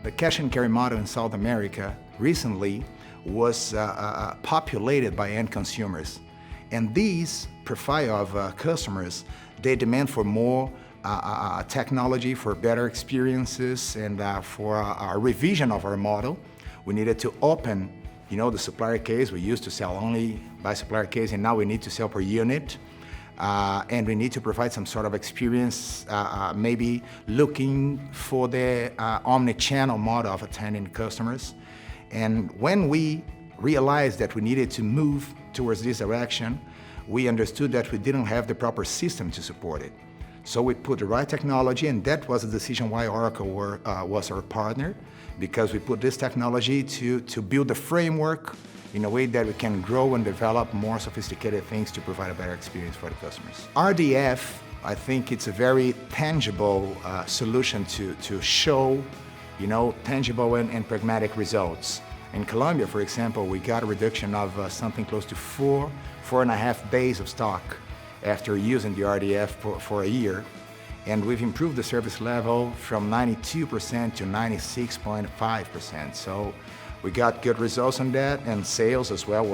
The cash and carry model in South America recently was populated by end consumers. And these profile of customers, they demand for more technology, for better experiences, and for a revision of our model. We needed to open, the supplier case. We used to sell only by supplier case, and now we need to sell per unit. And we need to provide some sort of experience, maybe looking for the omnichannel model of attending customers. And when we realized that we needed to move towards this direction, we understood that we didn't have the proper system to support it. So we put the right technology, and that was the decision why Oracle was our partner, because we put this technology to build the framework in a way that we can grow and develop more sophisticated things to provide a better experience for the customers. RDF, I think it's a very tangible solution to show, tangible and pragmatic results. In Colombia, for example, we got a reduction of something close to 4.5 days of stock after using the RDF for a year. And we've improved the service level from 92% to 96.5%. So we got good results on that, and sales as well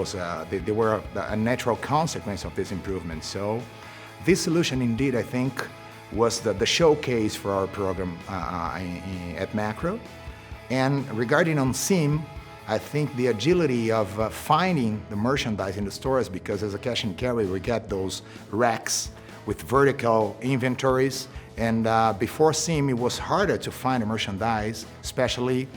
they were a natural consequence of this improvement. So this solution indeed, I think, was the showcase for our program at Makro. And regarding on SIM, I think the agility of finding the merchandise in the stores, because as a cash and carry, we got those racks with vertical inventories. And before SIM, it was harder to find the merchandise, especially,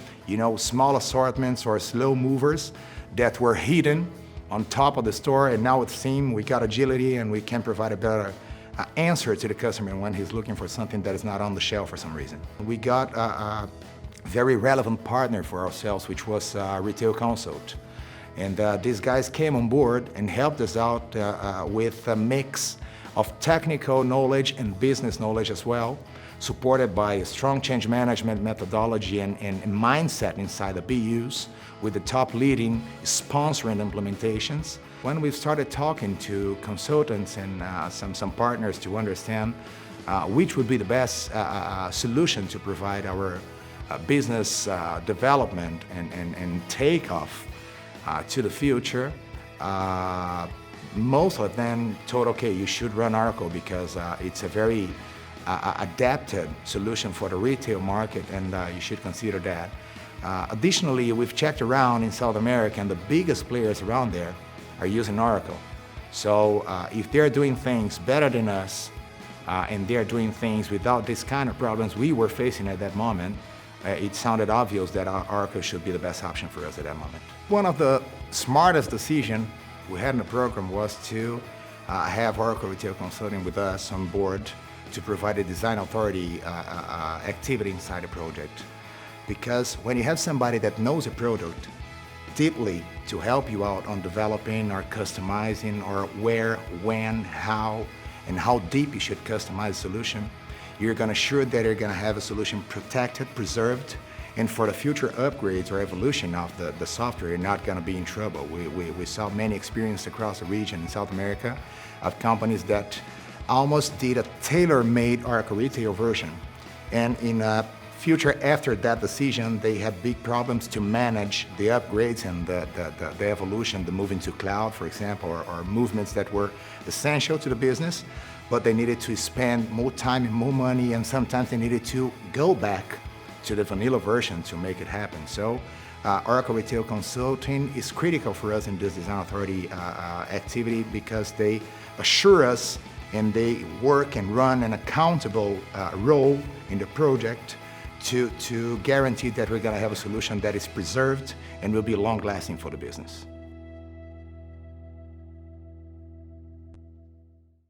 small assortments or slow movers that were hidden on top of the store. And now with SIM, we got agility, and we can provide a better answer to the customer when he's looking for something that is not on the shelf for some reason. We got a very relevant partner for ourselves, which was Retail Consult. And these guys came on board and helped us out with a mix of technical knowledge and business knowledge as well, supported by a strong change management methodology and mindset inside the BUs, with the top leading sponsoring implementations. When we started talking to consultants and some partners to understand which would be the best solution to provide our business development and takeoff to the future, most of them told, okay, you should run Oracle because it's a very adapted solution for the retail market, and you should consider that. Additionally, we've checked around in South America, and the biggest players around there are using Oracle. So if they're doing things better than us, and they're doing things without this kind of problems we were facing at that moment, it sounded obvious that Oracle should be the best option for us at that moment. One of the smartest decisions we had in the program was to have Oracle Retail Consulting with us on board to provide a design authority activity inside the project. Because when you have somebody that knows a product deeply to help you out on developing or customizing or where, when, how, and how deep you should customize a solution, you're going to ensure that you're going to have a solution protected, preserved, and for the future upgrades or evolution of the software, you're not going to be in trouble. We saw many experiences across the region in South America of companies that almost did a tailor-made Oracle Retail version. And in future after that decision, they had big problems to manage the upgrades and the evolution, the moving to cloud, for example, or movements that were essential to the business, but they needed to spend more time and more money, and sometimes they needed to go back to the vanilla version to make it happen. So Oracle Retail Consulting is critical for us in this design authority activity, because they assure us and they work and run an accountable role in the project to guarantee that we're going to have a solution that is preserved and will be long-lasting for the business.